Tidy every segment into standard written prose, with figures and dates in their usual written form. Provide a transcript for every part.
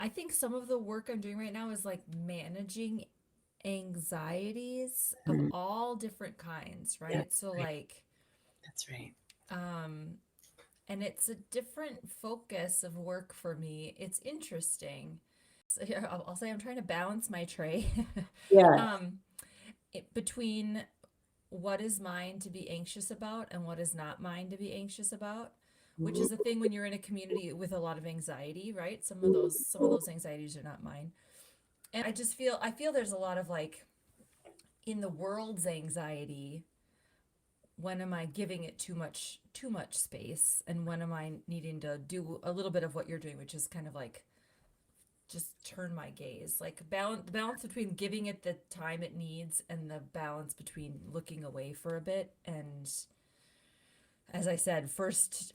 I think some of the work I'm doing right now is like managing anxieties of Mm, all different kinds, yeah, right? So right. like, That's right. um, and it's a different focus of work for me. It's interesting. So here, I'll say I'm trying to balance my tray Yeah. um, between what is mine to be anxious about and what is not mine to be anxious about, which is the thing when you're in a community with a lot of anxiety, right? Some of those anxieties are not mine. And I feel there's a lot of like in the world's anxiety, when am I giving it too much space, and when am I needing to do a little bit of what you're doing, which is kind of like just turn my gaze, like balance between giving it the time it needs and the balance between looking away for a bit. And as I said, first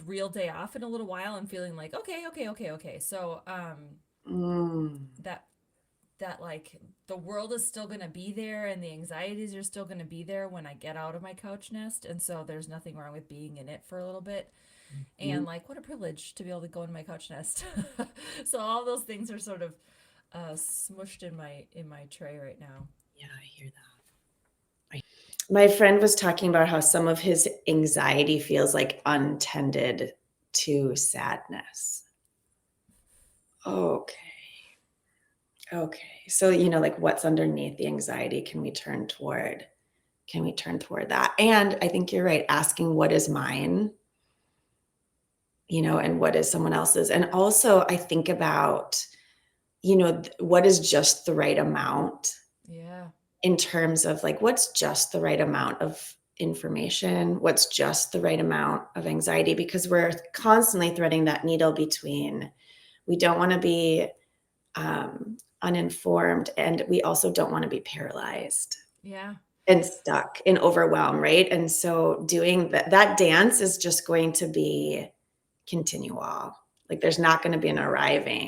real day off in a little while, I'm feeling like okay, okay, okay, okay. So Mm, that that like the world is still going to be there and the anxieties are still going to be there when I get out of my couch nest. And so there's nothing wrong with being in it for a little bit. mm. And like, what a privilege to be able to go in my couch nest. So all those things are sort of smushed in my tray right now. Yeah, I hear that. My friend was talking about how some of his anxiety feels like untended to sadness. Okay. Okay. So, like what's underneath the anxiety can we turn toward? Can we turn toward that? And I think you're right, asking what is mine, and what is someone else's. And also I think about, what is just the right amount Yeah. in terms of like what's just the right amount of information, what's just the right amount of anxiety, because we're constantly threading that needle between we don't want to be uninformed and we also don't want to be paralyzed Yeah. and stuck in overwhelm, right? And so doing that dance is just going to be continual. Like there's not going to be an arriving.